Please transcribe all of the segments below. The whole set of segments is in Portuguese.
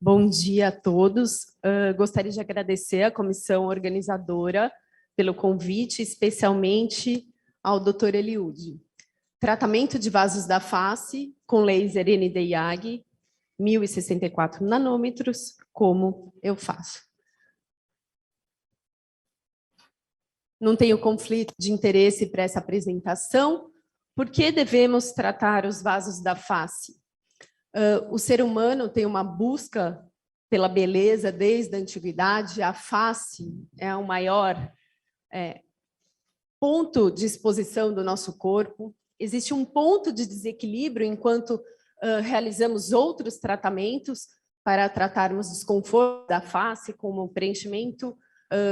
Bom dia a todos. Gostaria de agradecer à comissão organizadora pelo convite, especialmente ao Dr. Eliúde. Tratamento de vasos da face com laser Nd:YAG, 1064 nanômetros, como eu faço. Não tenho conflito de interesse para essa apresentação. Por que devemos tratar os vasos da face? O ser humano tem uma busca pela beleza desde a antiguidade. A face é o maior ponto de exposição do nosso corpo. Existe um ponto de desequilíbrio enquanto realizamos outros tratamentos para tratarmos desconforto da face, como preenchimento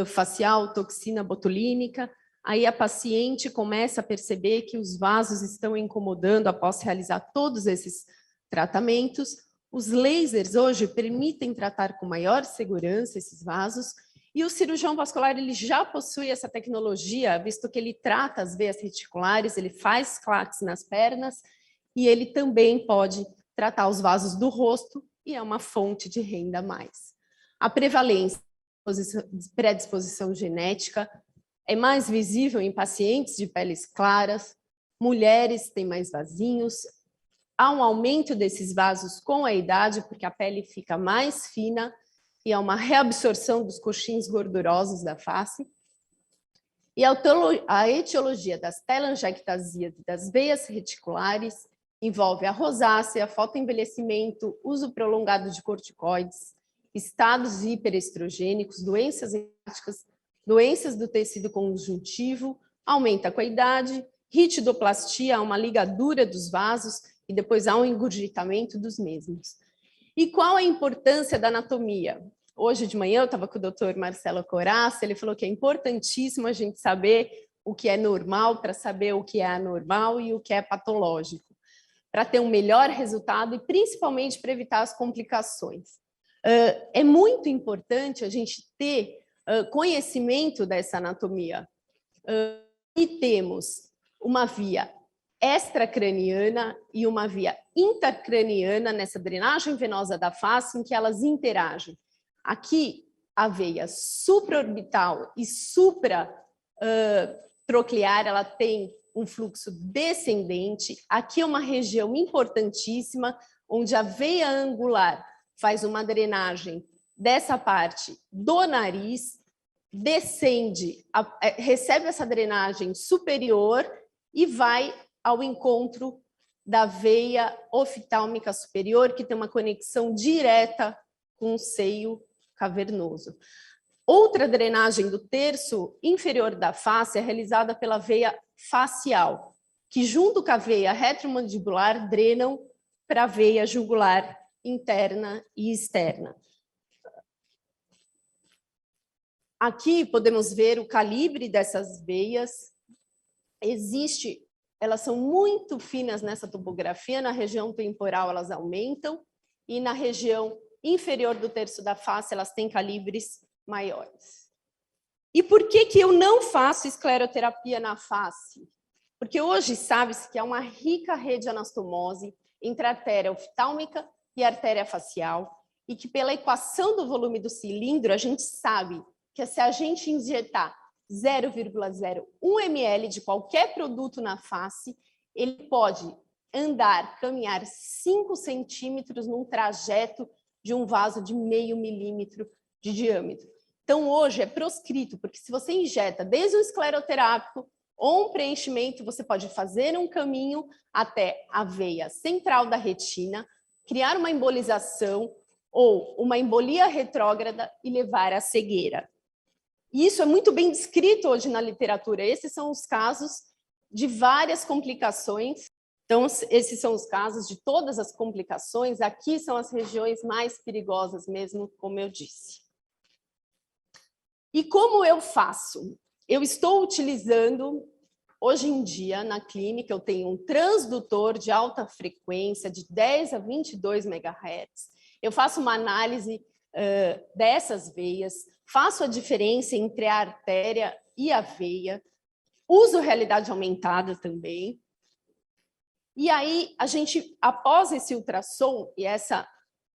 facial, toxina botulínica. Aí a paciente começa a perceber que os vasos estão incomodando após realizar todos esses tratamentos. Os lasers hoje permitem tratar com maior segurança esses vasos, e o cirurgião vascular ele já possui essa tecnologia, visto que ele trata as veias reticulares, ele faz claques nas pernas, e ele também pode tratar os vasos do rosto, e é uma fonte de renda a mais. A prevalência de predisposição genética é mais visível em pacientes de peles claras, mulheres têm mais vasinhos. Há um aumento desses vasos com a idade, porque a pele fica mais fina e há uma reabsorção dos coxins gordurosos da face. E a etiologia das telangiectasias e das veias reticulares envolve a rosácea, fotoenvelhecimento, uso prolongado de corticoides, estados hiperestrogênicos, doenças hepáticas, doenças do tecido conjuntivo, aumenta com a idade, ritidoplastia, uma ligadura dos vasos, e depois há um engurgitamento dos mesmos. E qual a importância da anatomia? Hoje de manhã eu estava com o Dr. Marcelo Corazza, ele falou que é importantíssimo a gente saber o que é normal para saber o que é anormal e o que é patológico, para ter um melhor resultado e principalmente para evitar as complicações. É muito importante a gente ter conhecimento dessa anatomia. E temos uma via extracraniana e uma via intercraniana nessa drenagem venosa da face, em que elas interagem. Aqui, a veia supraorbital e supratroclear, ela tem um fluxo descendente. Aqui é uma região importantíssima, onde a veia angular faz uma drenagem dessa parte do nariz, descende, recebe essa drenagem superior e vai ao encontro da veia oftálmica superior, que tem uma conexão direta com o seio cavernoso. Outra drenagem do terço inferior da face é realizada pela veia facial, que junto com a veia retromandibular drenam para a veia jugular interna e externa. Aqui podemos ver o calibre dessas veias. Elas são muito finas nessa topografia, na região temporal elas aumentam, e na região inferior do terço da face elas têm calibres maiores. E por que eu não faço escleroterapia na face? Porque hoje sabe-se que há uma rica rede anastomose entre a artéria oftálmica e a artéria facial, e que pela equação do volume do cilindro a gente sabe que se a gente injetar 0,01 ml de qualquer produto na face, ele pode caminhar 5 centímetros num trajeto de um vaso de 0,5 milímetro de diâmetro. Então, hoje é proscrito, porque se você injeta desde um escleroterápico ou um preenchimento, você pode fazer um caminho até a veia central da retina, criar uma embolização ou uma embolia retrógrada e levar à cegueira. E isso é muito bem descrito hoje na literatura. Esses são os casos de várias complicações. Então, esses são os casos de todas as complicações. Aqui são as regiões mais perigosas mesmo, como eu disse. E como eu faço? Eu estou utilizando, hoje em dia, na clínica, eu tenho um transdutor de alta frequência de 10 a 22 MHz. Eu faço uma análise dessas veias, faço a diferença entre a artéria e a veia, uso realidade aumentada também. E aí, a gente, após esse ultrassom e essa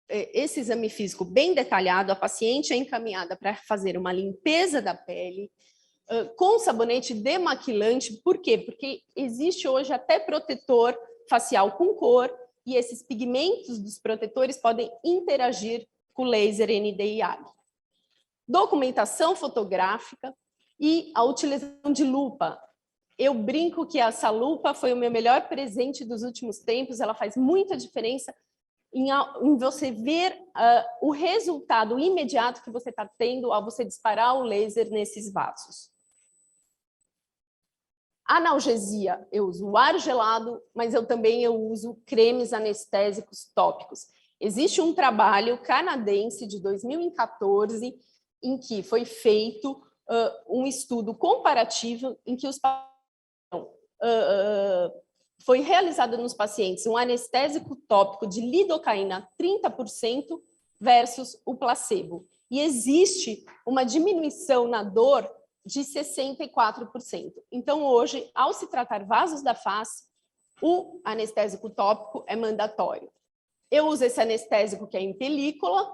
esse exame físico bem detalhado, a paciente é encaminhada para fazer uma limpeza da pele com sabonete demaquilante. Por quê? Porque existe hoje até protetor facial com cor, e esses pigmentos dos protetores podem interagir com o laser ND-IAG. Documentação fotográfica e a utilização de lupa. Eu brinco que essa lupa foi o meu melhor presente dos últimos tempos, ela faz muita diferença em você ver o resultado imediato que você está tendo ao você disparar o laser nesses vasos. Analgesia, eu uso o ar gelado, mas eu também uso cremes anestésicos tópicos. Existe um trabalho canadense de 2014 em que foi feito um estudo comparativo em que foi realizado nos pacientes um anestésico tópico de lidocaína 30% versus o placebo. E existe uma diminuição na dor de 64%. Então, hoje, ao se tratar vasos da face, o anestésico tópico é mandatório. Eu uso esse anestésico que é em película,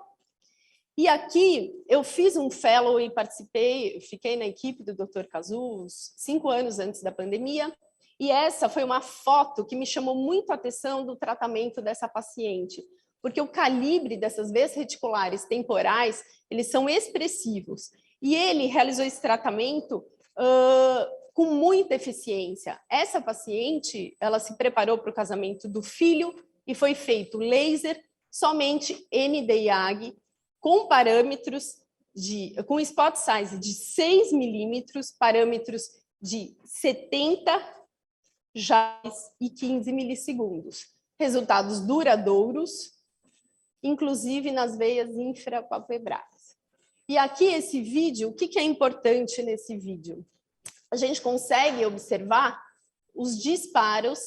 e aqui eu fiz um fellow e participei, fiquei na equipe do Dr. Kazu 5 anos antes da pandemia, e essa foi uma foto que me chamou muito a atenção do tratamento dessa paciente, porque o calibre dessas veias reticulares temporais, eles são expressivos. E ele realizou esse tratamento com muita eficiência. Essa paciente, ela se preparou para o casamento do filho e foi feito laser somente ND-IAG com parâmetros com spot size de 6 milímetros, parâmetros de 70 joules e 15 milissegundos. Resultados duradouros, inclusive nas veias infrapalpebrais. E aqui esse vídeo, o que é importante nesse vídeo? A gente consegue observar os disparos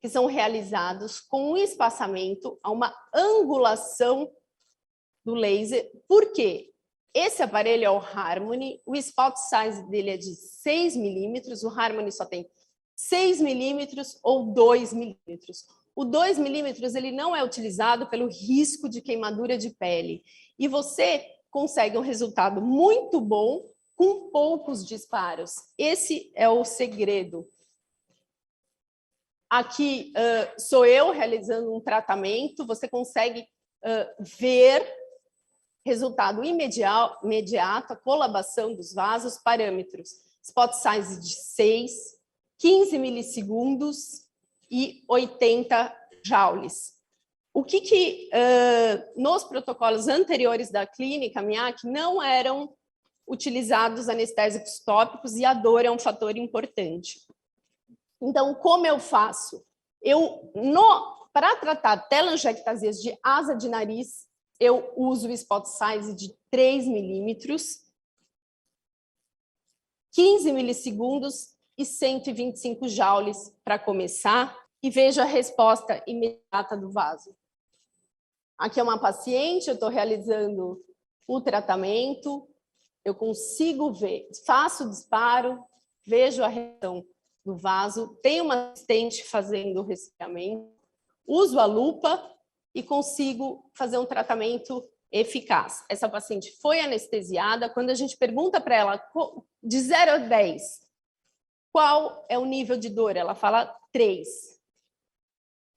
que são realizados com um espaçamento a uma angulação do laser. Por quê? Esse aparelho é o Harmony, o spot size dele é de 6 milímetros, o Harmony só tem 6 milímetros ou 2 milímetros. O 2 milímetros ele não é utilizado pelo risco de queimadura de pele. E você consegue um resultado muito bom com poucos disparos. Esse é o segredo. Aqui sou eu realizando um tratamento, você consegue ver resultado imediato, a colabação dos vasos, parâmetros, spot size de 6, 15 milissegundos e 80 joules. O que nos protocolos anteriores da clínica MIAC não eram utilizados anestésicos tópicos e a dor é um fator importante. Então, como eu faço? Para tratar telangiectasias de asa de nariz, eu uso o spot size de 3 milímetros, 15 milissegundos e 125 joules para começar, e vejo a resposta imediata do vaso. Aqui é uma paciente, eu estou realizando o tratamento, eu consigo ver, faço o disparo, vejo a reação do vaso, tenho uma assistente fazendo o resfriamento, uso a lupa e consigo fazer um tratamento eficaz. Essa paciente foi anestesiada, quando a gente pergunta para ela, de 0 a 10, qual é o nível de dor? Ela fala 3.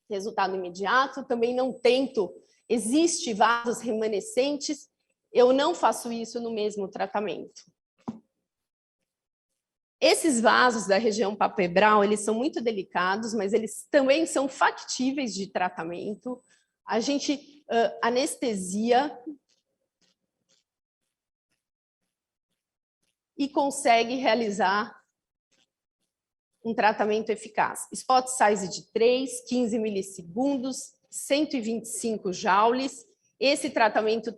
Resultado imediato, também não tento. Existe vasos remanescentes, eu não faço isso no mesmo tratamento. Esses vasos da região palpebral, eles são muito delicados, mas eles também são factíveis de tratamento. A gente anestesia e consegue realizar um tratamento eficaz. Spot size de 3, 15 milissegundos, 125 joules. Esse tratamento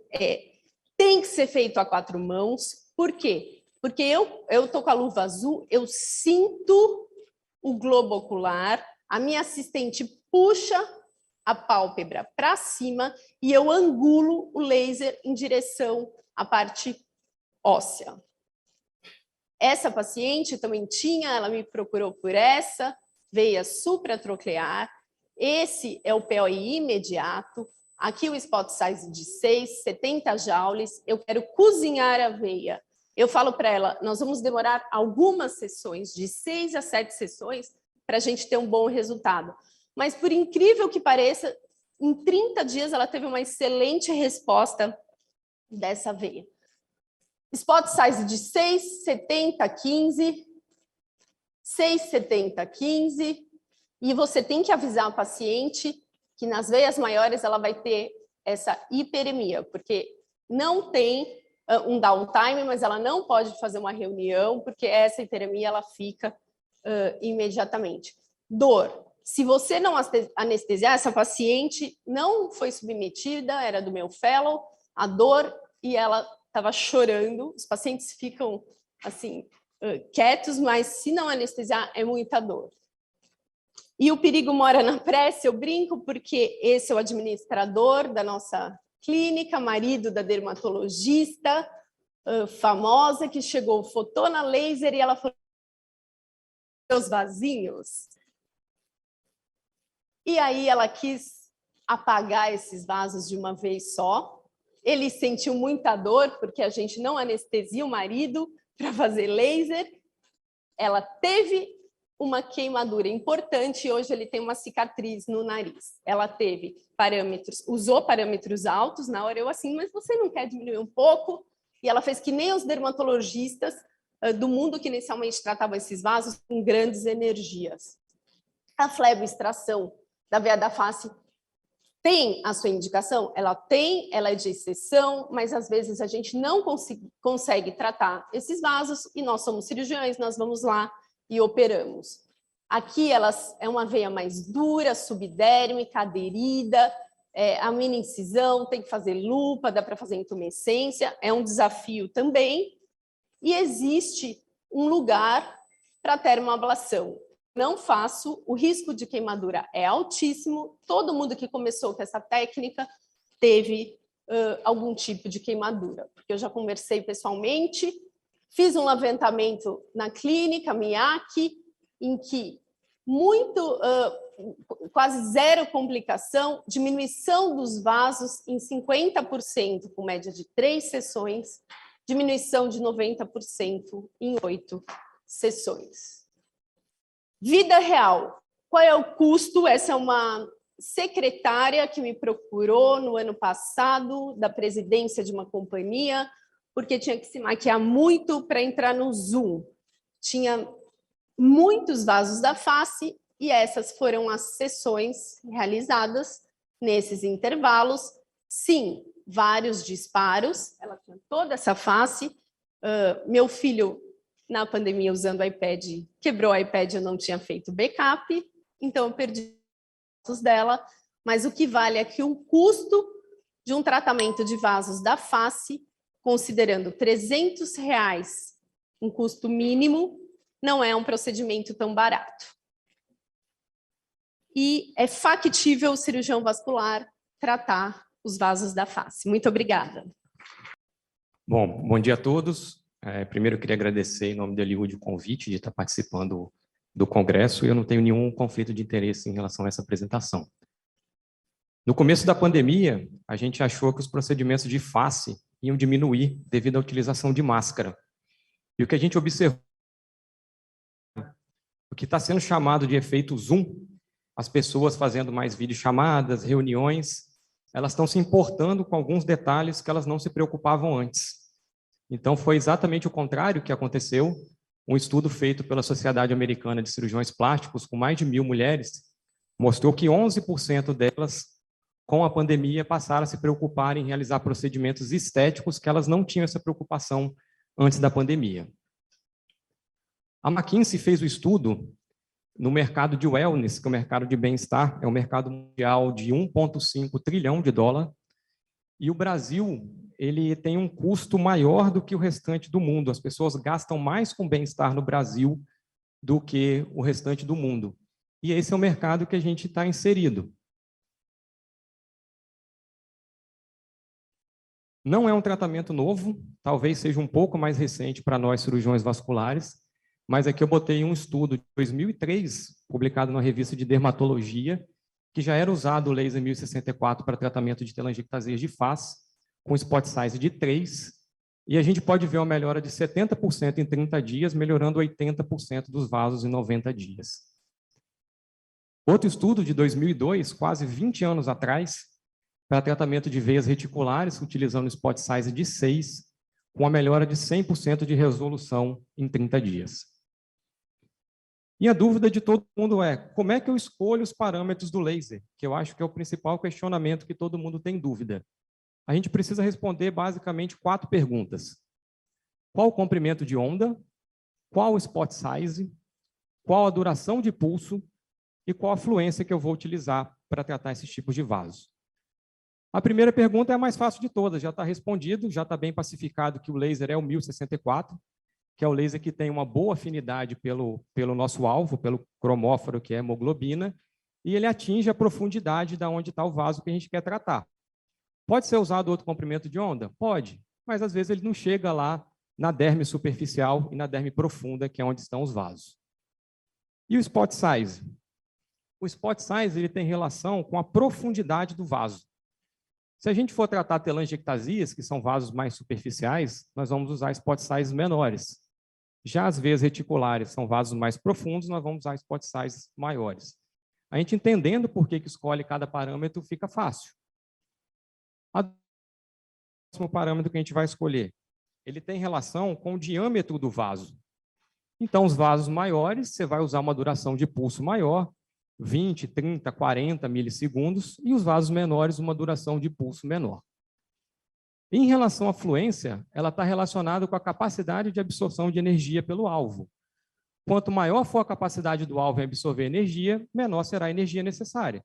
tem que ser feito a 4 mãos. Por quê? Porque eu estou com a luva azul, eu sinto o globo ocular, a minha assistente puxa a pálpebra para cima e eu angulo o laser em direção à parte óssea. Essa paciente também tinha, ela me procurou por essa veia supratroclear. Esse é o POI imediato. Aqui o spot size de 6, 70 joules, eu quero cozinhar a aveia. Eu falo para ela, nós vamos demorar algumas sessões, de 6 a 7 sessões, para a gente ter um bom resultado. Mas, por incrível que pareça, em 30 dias ela teve uma excelente resposta dessa aveia. Spot size de 6, 70, 15, 6, 70, 15, e você tem que avisar a paciente que nas veias maiores ela vai ter essa hiperemia, porque não tem um downtime, mas ela não pode fazer uma reunião, porque essa hiperemia ela fica imediatamente. Dor. Se você não anestesiar, essa paciente não foi submetida, era do meu fellow, a dor, e ela estava chorando. Os pacientes ficam assim quietos, mas se não anestesiar, é muita dor. E o perigo mora na prece, eu brinco, porque esse é o administrador da nossa clínica, marido da dermatologista famosa, que chegou fotona laser e ela falou os vasinhos. E aí ela quis apagar esses vasos de uma vez só. Ele sentiu muita dor, porque a gente não anestesia o marido para fazer laser. Ela teve uma queimadura importante e hoje ele tem uma cicatriz no nariz. Ela teve parâmetros, usou parâmetros altos, na hora eu assim, mas você não quer diminuir um pouco? E ela fez que nem os dermatologistas do mundo que inicialmente tratavam esses vasos com grandes energias. A fleboextração da veia da face tem a sua indicação? Ela tem, ela é de exceção, mas às vezes a gente não consegue tratar esses vasos e nós somos cirurgiões, nós vamos lá e operamos. Aqui elas é uma veia mais dura, subdérmica, aderida, a mini incisão, tem que fazer lupa, dá para fazer intumescência, é um desafio também. E existe um lugar para termoablação. Não faço, o risco de queimadura é altíssimo, todo mundo que começou com essa técnica teve algum tipo de queimadura, porque eu já conversei pessoalmente, fiz um levantamento na clínica, Miyake, em que quase zero complicação, diminuição dos vasos em 50%, com média de 3 sessões, diminuição de 90% em 8 sessões. Vida real. Qual é o custo? Essa é uma secretária que me procurou no ano passado, da presidência de uma companhia, porque tinha que se maquiar muito para entrar no Zoom. Tinha muitos vasos da face e essas foram as sessões realizadas nesses intervalos. Sim, vários disparos, ela tinha toda essa face. Meu filho, na pandemia, usando o iPad, quebrou o iPad, eu não tinha feito backup, então eu perdi os vasos dela, mas o que vale é que o custo de um tratamento de vasos da face, considerando R$300 um custo mínimo, não é um procedimento tão barato. E é factível o cirurgião vascular tratar os vasos da face. Muito obrigada. Bom dia a todos. Primeiro, eu queria agradecer, em nome da Eliud, o convite de estar participando do congresso, e eu não tenho nenhum conflito de interesse em relação a essa apresentação. No começo da pandemia, a gente achou que os procedimentos de face iam diminuir devido à utilização de máscara. E o que a gente observou, o que está sendo chamado de efeito Zoom, as pessoas fazendo mais videochamadas, reuniões, elas estão se importando com alguns detalhes que elas não se preocupavam antes. Então, foi exatamente o contrário que aconteceu. Um estudo feito pela Sociedade Americana de Cirurgiões Plásticos, com mais de 1.000 mulheres, mostrou que 11% delas, com a pandemia, passaram a se preocupar em realizar procedimentos estéticos que elas não tinham essa preocupação antes da pandemia. A McKinsey fez o estudo no mercado de wellness, que é o mercado de bem-estar, é um mercado mundial de 1,5 trilhão de dólares, e o Brasil ele tem um custo maior do que o restante do mundo. As pessoas gastam mais com bem-estar no Brasil do que o restante do mundo. E esse é o mercado que a gente está inserido. Não é um tratamento novo, talvez seja um pouco mais recente para nós cirurgiões vasculares, mas aqui eu botei um estudo de 2003, publicado na revista de Dermatologia, que já era usado o laser 1064 para tratamento de telangiectasias de face, com spot size de 3, e a gente pode ver uma melhora de 70% em 30 dias, melhorando 80% dos vasos em 90 dias. Outro estudo de 2002, quase 20 anos atrás, para tratamento de veias reticulares, utilizando spot size de 6, com a melhora de 100% de resolução em 30 dias. E a dúvida de todo mundo é, como é que eu escolho os parâmetros do laser? Que eu acho que é o principal questionamento que todo mundo tem dúvida. A gente precisa responder basicamente 4 perguntas. Qual o comprimento de onda? Qual o spot size? Qual a duração de pulso? E qual a fluência que eu vou utilizar para tratar esses tipos de vasos? A primeira pergunta é a mais fácil de todas, já está respondido, já está bem pacificado que o laser é o 1064, que é o laser que tem uma boa afinidade pelo nosso alvo, pelo cromóforo, que é a hemoglobina, e ele atinge a profundidade de onde está o vaso que a gente quer tratar. Pode ser usado outro comprimento de onda? Pode, mas às vezes ele não chega lá na derme superficial e na derme profunda, que é onde estão os vasos. E o spot size? O spot size ele tem relação com a profundidade do vaso. Se a gente for tratar telangiectasias, que são vasos mais superficiais, nós vamos usar spot sizes menores. Já as veias reticulares são vasos mais profundos, nós vamos usar spot sizes maiores. A gente entendendo por que escolhe cada parâmetro, fica fácil. O próximo parâmetro que a gente vai escolher, ele tem relação com o diâmetro do vaso. Então, os vasos maiores, você vai usar uma duração de pulso maior, 20, 30, 40 milissegundos, e os vasos menores, uma duração de pulso menor. Em relação à fluência, ela está relacionada com a capacidade de absorção de energia pelo alvo. Quanto maior for a capacidade do alvo em absorver energia, menor será a energia necessária.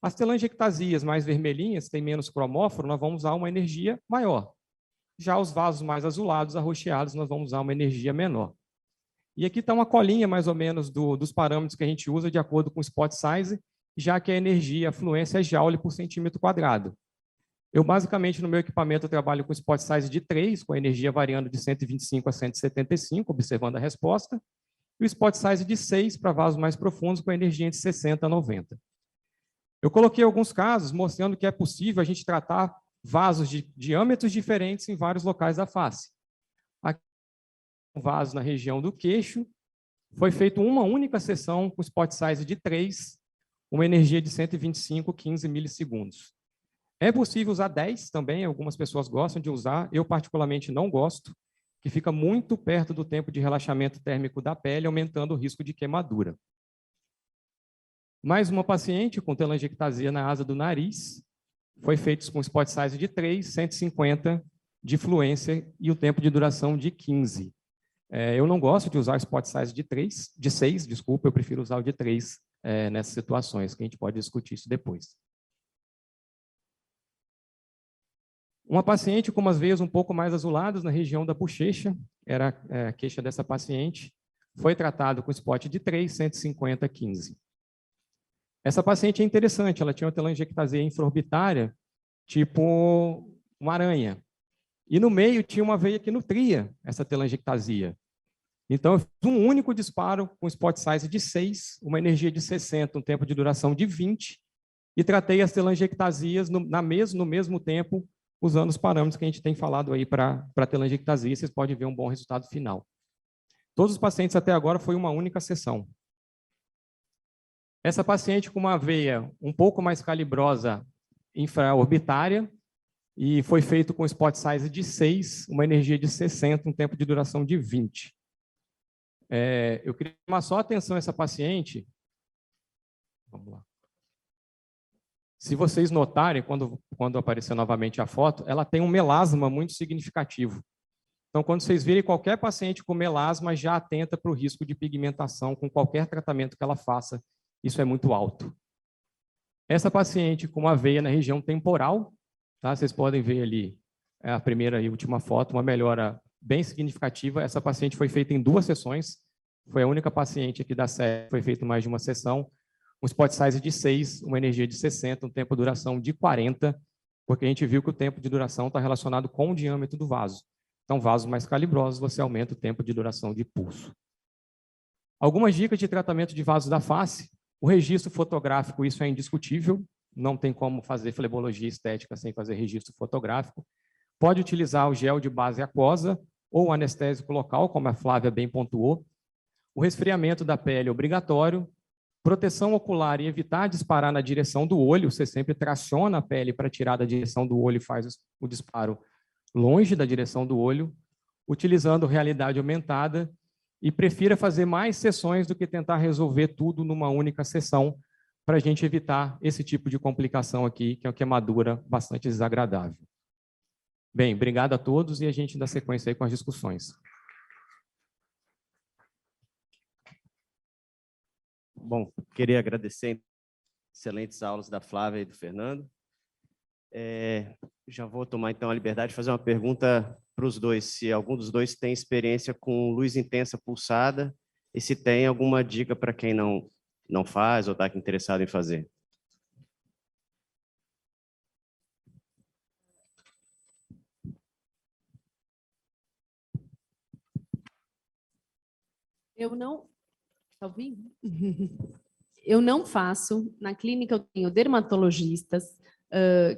As telangiectasias mais vermelhinhas, têm menos cromóforo, nós vamos usar uma energia maior. Já os vasos mais azulados, arroxeados, nós vamos usar uma energia menor. E aqui está uma colinha, mais ou menos, dos parâmetros que a gente usa de acordo com o spot size, já que a energia, a fluência é joule por centímetro quadrado. Eu, basicamente, no meu equipamento, eu trabalho com spot size de 3, com a energia variando de 125 a 175, observando a resposta, e o spot size de 6 para vasos mais profundos, com a energia de 60 a 90. Eu coloquei alguns casos mostrando que é possível a gente tratar vasos de diâmetros diferentes em vários locais da face. Aqui, um vaso na região do queixo, foi feita uma única sessão com spot size de 3, uma energia de 125, 15 milissegundos. É possível usar 10 também, algumas pessoas gostam de usar, eu particularmente não gosto, que fica muito perto do tempo de relaxamento térmico da pele, aumentando o risco de queimadura. Mais uma paciente com telangiectasia na asa do nariz, foi feito com spot size de 3, 150 de fluência e o tempo de duração de 15. Eu não gosto de usar spot size de 6, desculpa, eu prefiro usar o de 3 nessas situações, que a gente pode discutir isso depois. Uma paciente com umas veias um pouco mais azuladas na região da bochecha, era a queixa dessa paciente, foi tratado com spot de 3, 150, 15. Essa paciente é interessante, ela tinha uma telangiectasia infraorbitária, tipo uma aranha. E no meio tinha uma veia que nutria essa telangiectasia. Então, eu fiz um único disparo com spot size de 6, uma energia de 60, um tempo de duração de 20, e tratei as telangiectasias no mesmo tempo, usando os parâmetros que a gente tem falado aí para telangiectasia, vocês podem ver um bom resultado final. Todos os pacientes até agora foi uma única sessão. Essa paciente com uma veia um pouco mais calibrosa infraorbitária, e foi feito com spot size de 6, uma energia de 60, um tempo de duração de 20. Eu queria chamar só a atenção essa paciente. Vamos lá. Se vocês notarem, quando aparecer novamente a foto, ela tem um melasma muito significativo. Então, quando vocês virem qualquer paciente com melasma, já atenta para o risco de pigmentação com qualquer tratamento que ela faça. Isso é muito alto. Essa paciente com uma veia na região temporal, tá? Vocês podem ver ali a primeira e última foto, uma melhora bem significativa. Essa paciente foi feita em 2 sessões. Foi a única paciente aqui da série que foi feita mais de uma sessão. Um spot size de 6, uma energia de 60, um tempo de duração de 40, porque a gente viu que o tempo de duração está relacionado com o diâmetro do vaso. Então, vasos mais calibrosos, você aumenta o tempo de duração de pulso. Algumas dicas de tratamento de vasos da face. O registro fotográfico, isso é indiscutível, não tem como fazer flebologia estética sem fazer registro fotográfico. Pode utilizar o gel de base aquosa ou o anestésico local, como a Flávia bem pontuou. O resfriamento da pele é obrigatório. Proteção ocular e evitar disparar na direção do olho. Você sempre traciona a pele para tirar da direção do olho e faz o disparo longe da direção do olho, utilizando realidade aumentada, e prefira fazer mais sessões do que tentar resolver tudo numa única sessão, para a gente evitar esse tipo de complicação aqui, que é uma queimadura bastante desagradável. Bem, obrigado a todos e a gente dá sequência aí com as discussões. Bom, queria agradecer excelentes aulas da Flávia e do Fernando. Já vou tomar, então, a liberdade de fazer uma pergunta para os dois, se algum dos dois tem experiência com luz intensa pulsada e se tem alguma dica para quem não faz ou está interessado em fazer. Eu não... Está ouvindo? Eu não faço. Na clínica eu tenho dermatologistas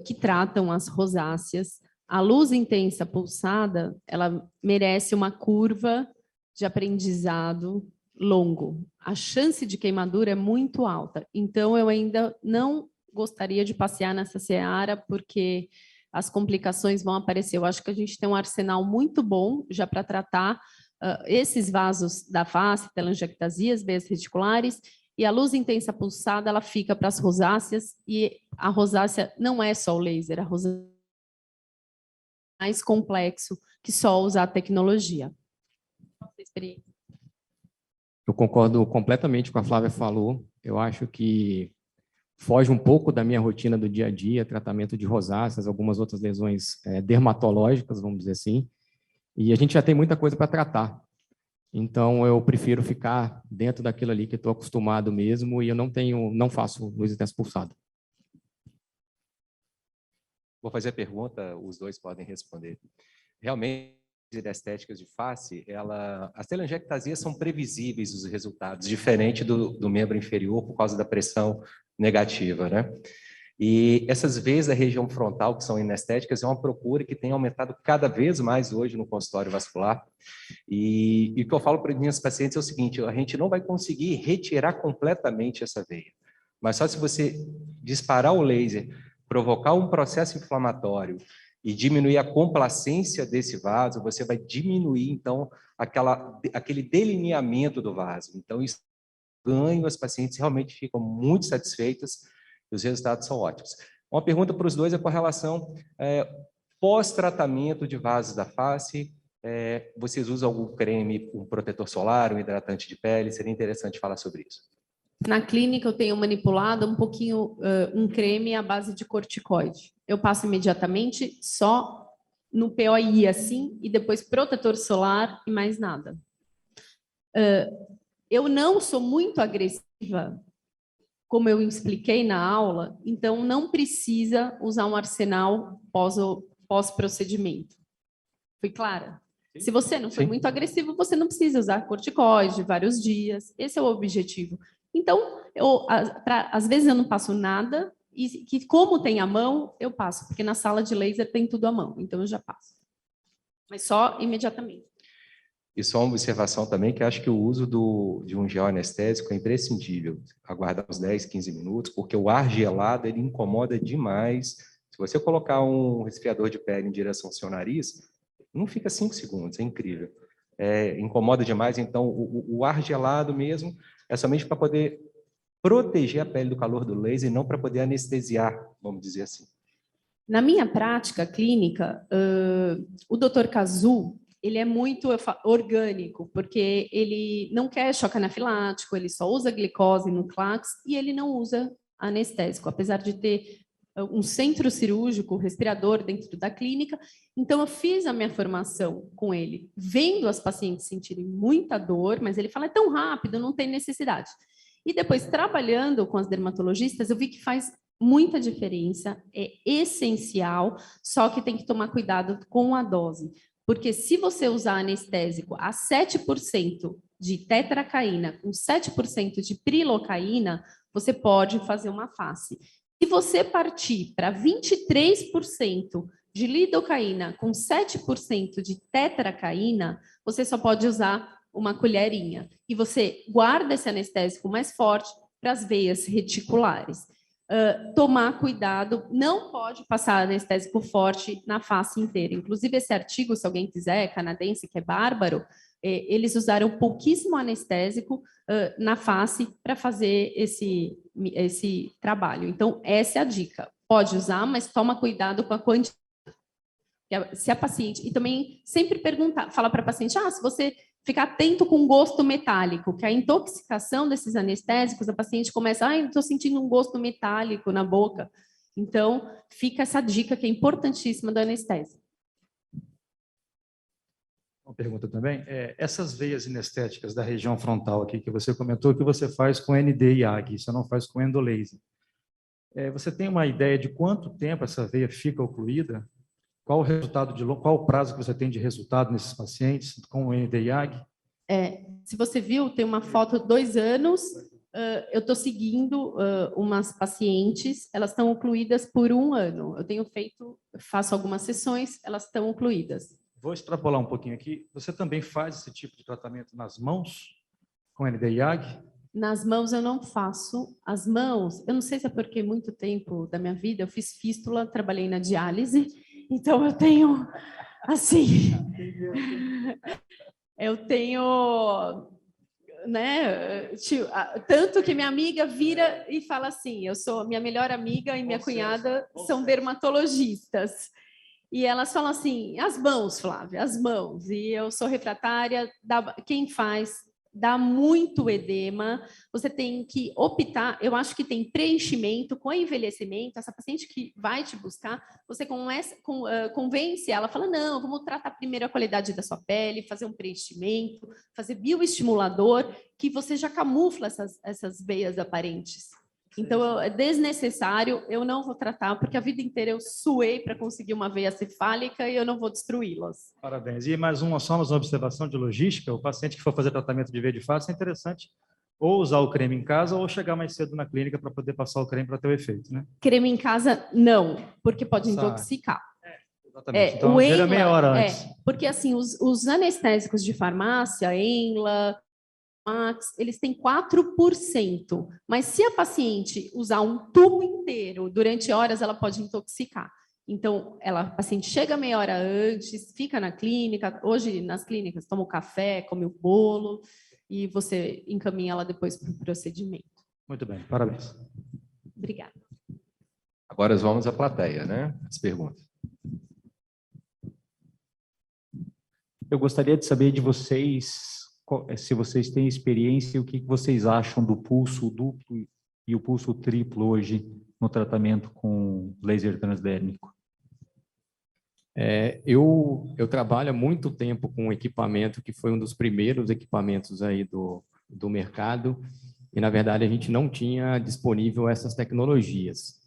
que tratam as rosáceas. A luz intensa pulsada, ela merece uma curva de aprendizado longo. A chance de queimadura é muito alta. Então, eu ainda não gostaria de passear nessa seara, porque as complicações vão aparecer. Eu acho que a gente tem um arsenal muito bom já para tratar esses vasos da face, telangiectasias, veias reticulares, e a luz intensa pulsada, ela fica para as rosáceas, e a rosácea não é só o laser, a rosácea é mais complexo que só usar a tecnologia. Eu concordo completamente com o que a Flávia falou. Eu acho que foge um pouco da minha rotina do dia a dia, tratamento de rosáceas, algumas outras lesões dermatológicas, vamos dizer assim, e a gente já tem muita coisa para tratar. Então, eu prefiro ficar dentro daquilo ali que estou acostumado mesmo, e eu não faço luz intensa pulsada. Vou fazer a pergunta, os dois podem responder. Realmente, as estéticas de face, as telangiectasias são previsíveis os resultados, diferente do membro inferior por causa da pressão negativa, né? E essas veias da região frontal, que são inestéticas, é uma procura que tem aumentado cada vez mais hoje no consultório vascular. E o que eu falo para as minhas pacientes é o seguinte: a gente não vai conseguir retirar completamente essa veia, mas só se você disparar o laser, provocar um processo inflamatório e diminuir a complacência desse vaso, você vai diminuir, então, aquele delineamento do vaso. Então, isso ganho, as pacientes realmente ficam muito satisfeitas e os resultados são ótimos. Uma pergunta para os dois é com relação pós-tratamento de vasos da face. Vocês usam algum creme, um protetor solar, um hidratante de pele? Seria interessante falar sobre isso. Na clínica, eu tenho manipulado um pouquinho um creme à base de corticoide. Eu passo imediatamente só no POI, assim, e depois protetor solar e mais nada. Eu não sou muito agressiva, como eu expliquei na aula, então não precisa usar um arsenal pós-procedimento. Fui clara? Sim. Se você não for muito agressivo, você não precisa usar corticoide vários dias. Esse é o objetivo. Então, às vezes eu não passo nada, e que como tem a mão, eu passo, porque na sala de laser tem tudo à mão, então eu já passo. Mas só imediatamente. E só uma observação também, que acho que o uso de um gel anestésico é imprescindível. Aguardar uns 10, 15 minutos, porque o ar gelado, ele incomoda demais. Se você colocar um resfriador de pele em direção ao seu nariz, não fica 5 segundos, é incrível. Incomoda demais, então o ar gelado mesmo é somente para poder proteger a pele do calor do laser e não para poder anestesiar, vamos dizer assim. Na minha prática clínica, o Dr. Kazu, ele é muito orgânico, porque ele não quer choque anafilático, ele só usa glicose no Clax e ele não usa anestésico, apesar de ter um centro cirúrgico, respirador dentro da clínica. Então, eu fiz a minha formação com ele, vendo as pacientes sentirem muita dor, mas ele fala, é tão rápido, não tem necessidade. E depois, trabalhando com as dermatologistas, eu vi que faz muita diferença, é essencial, só que tem que tomar cuidado com a dose. Porque se você usar anestésico a 7% de tetracaína com 7% de prilocaína, você pode fazer uma face. Se você partir para 23% de lidocaína com 7% de tetracaína, você só pode usar uma colherinha. E você guarda esse anestésico mais forte para as veias reticulares. Tomar cuidado, não pode passar anestésico forte na face inteira. Inclusive, esse artigo, se alguém quiser, canadense, que é bárbaro, eles usaram pouquíssimo anestésico na face para fazer esse trabalho. Então, essa é a dica. Pode usar, mas toma cuidado com a quantidade. Se a paciente... E também sempre perguntar, falar para a paciente, se você ficar atento com o gosto metálico, que a intoxicação desses anestésicos, a paciente começa, estou sentindo um gosto metálico na boca. Então, fica essa dica que é importantíssima do anestésico. Uma pergunta também. Essas veias inestéticas da região frontal aqui, que você comentou, que você faz com ND e AG, você não faz com endolaser. Você tem uma ideia de quanto tempo essa veia fica ocluída? Qual o resultado qual o prazo que você tem de resultado nesses pacientes com o ND e AG? Se você viu, tem uma foto 2 anos. Eu estou seguindo umas pacientes, elas estão ocluídas por 1 ano. Faço algumas sessões, elas estão ocluídas. Vou extrapolar um pouquinho aqui. Você também faz esse tipo de tratamento nas mãos com ND e AG? Nas mãos eu não faço. As mãos, eu não sei se é porque muito tempo da minha vida eu fiz fístula, trabalhei na diálise, então eu tenho, assim, né, tanto que minha amiga vira e fala assim, minha melhor amiga e minha cunhada são dermatologistas. E elas falam assim, as mãos, Flávia, as mãos. E eu sou refratária, quem faz dá muito edema, você tem que optar, eu acho que tem preenchimento com envelhecimento, essa paciente que vai te buscar, você convence ela, fala, não, vamos tratar primeiro a qualidade da sua pele, fazer um preenchimento, fazer bioestimulador, que você já camufla essas veias aparentes. Então, é desnecessário, eu não vou tratar, porque a vida inteira eu suei para conseguir uma veia cefálica e eu não vou destruí-las. Parabéns. E só mais uma observação de logística, o paciente que for fazer tratamento de veia de face, é interessante ou usar o creme em casa ou chegar mais cedo na clínica para poder passar o creme para ter o efeito, né? Creme em casa, não, porque pode intoxicar. Exatamente. Então, era meia hora antes. Porque assim, os anestésicos de farmácia, Enla, Max, eles têm 4%, mas se a paciente usar um tubo inteiro durante horas, ela pode intoxicar. Então, a paciente chega meia hora antes, fica na clínica, hoje nas clínicas toma o café, come o bolo e você encaminha ela depois para o procedimento. Muito bem, parabéns. Obrigada. Agora vamos à plateia, né? As perguntas. Eu gostaria de saber de vocês, se vocês têm experiência, o que vocês acham do pulso duplo e o pulso triplo hoje no tratamento com laser transdérmico? Eu trabalho há muito tempo com um equipamento que foi um dos primeiros equipamentos aí do mercado e, na verdade, a gente não tinha disponível essas tecnologias.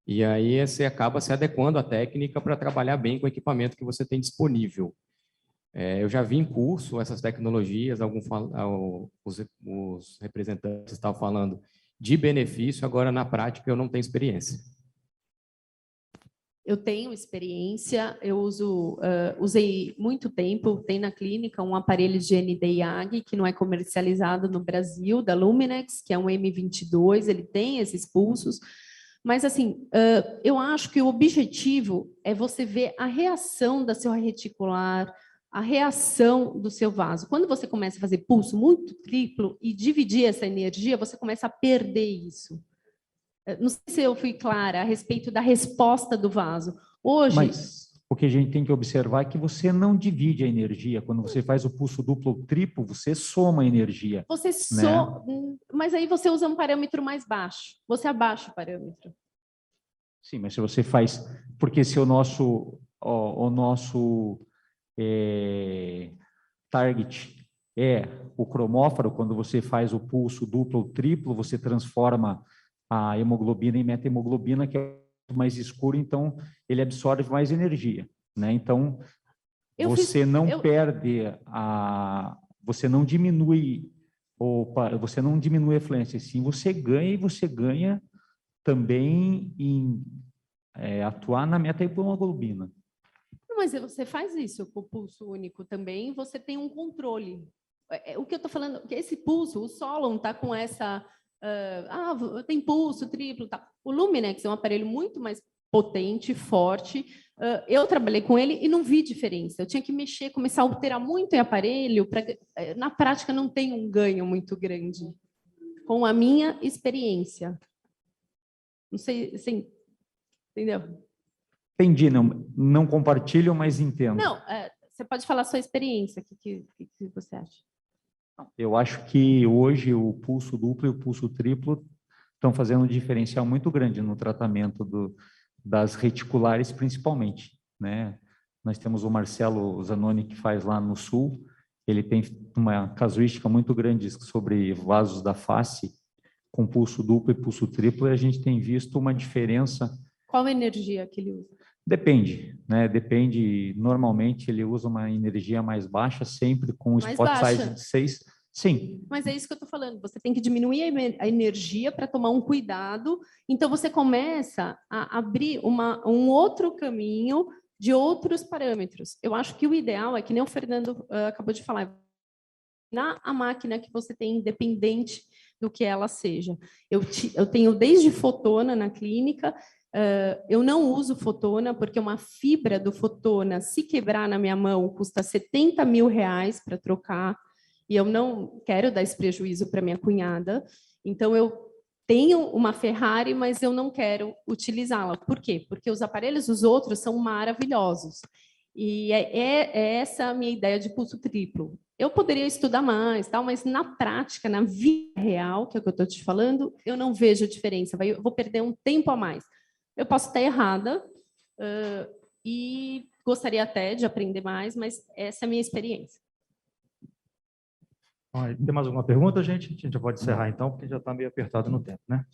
E aí você acaba se adequando à técnica para trabalhar bem com o equipamento que você tem disponível. Eu já vi em curso essas tecnologias, os representantes estavam falando de benefício, agora na prática eu não tenho experiência. Eu tenho experiência, eu usei muito tempo, tem na clínica um aparelho de ND-IAG que não é comercializado no Brasil, da Luminex, que é um M22, ele tem esses pulsos, mas assim, eu acho que o objetivo é você ver a reação da sua reticular, a reação do seu vaso. Quando você começa a fazer pulso muito triplo e dividir essa energia, você começa a perder isso. Não sei se eu fui clara a respeito da resposta do vaso. Hoje... Mas o que a gente tem que observar é que você não divide a energia. Quando você faz o pulso duplo ou triplo, você soma a energia. Você mas aí você usa um parâmetro mais baixo. Você abaixa o parâmetro. Sim, mas se você faz... Porque se o nosso target é o cromófaro, quando você faz o pulso duplo ou triplo, você transforma a hemoglobina em meta-hemoglobina, que é mais escuro, então ele absorve mais energia, né? Então, você não diminui você não diminui a fluência, sim, você ganha, e você ganha também em atuar na meta-hemoglobina. Mas você faz isso com o pulso único também, você tem um controle. O que eu estou falando, que esse pulso, o Solon está com essa... tem pulso triplo, tá. O Luminex é um aparelho muito mais potente, forte. Eu trabalhei com ele e não vi diferença. Eu tinha que mexer, começar a alterar muito em aparelho, na prática não tem um ganho muito grande. Com a minha experiência. Não sei, assim, entendeu? Entendi, não compartilho, mas entendo. Não, você pode falar a sua experiência, o que você acha? Eu acho que hoje o pulso duplo e o pulso triplo estão fazendo um diferencial muito grande no tratamento das reticulares, principalmente, né? Nós temos o Marcelo Zanoni, que faz lá no Sul, ele tem uma casuística muito grande sobre vasos da face, com pulso duplo e pulso triplo, e a gente tem visto uma diferença. Qual a energia que ele usa? Depende, né? Depende, normalmente ele usa uma energia mais baixa, sempre com um spot size de 6. Sim. Mas é isso que eu estou falando, você tem que diminuir a energia para tomar um cuidado, então você começa a abrir um outro caminho de outros parâmetros. Eu acho que o ideal é, que nem o Fernando acabou de falar, a máquina que você tem, independente do que ela seja. Eu tenho desde fotona na clínica, eu não uso fotona, porque uma fibra do fotona, se quebrar na minha mão, custa R$70 mil para trocar, e eu não quero dar esse prejuízo para minha cunhada, então eu tenho uma Ferrari, mas eu não quero utilizá-la. Por quê? Porque os aparelhos dos outros são maravilhosos. E é essa a minha ideia de pulso triplo. Eu poderia estudar mais, tal, mas na prática, na vida real, que é o que eu estou te falando, eu não vejo diferença. Eu vou perder um tempo a mais. Eu posso estar errada e gostaria até de aprender mais, mas essa é a minha experiência. Tem mais alguma pergunta, gente? A gente já pode encerrar, então, porque já está meio apertado no tempo, né?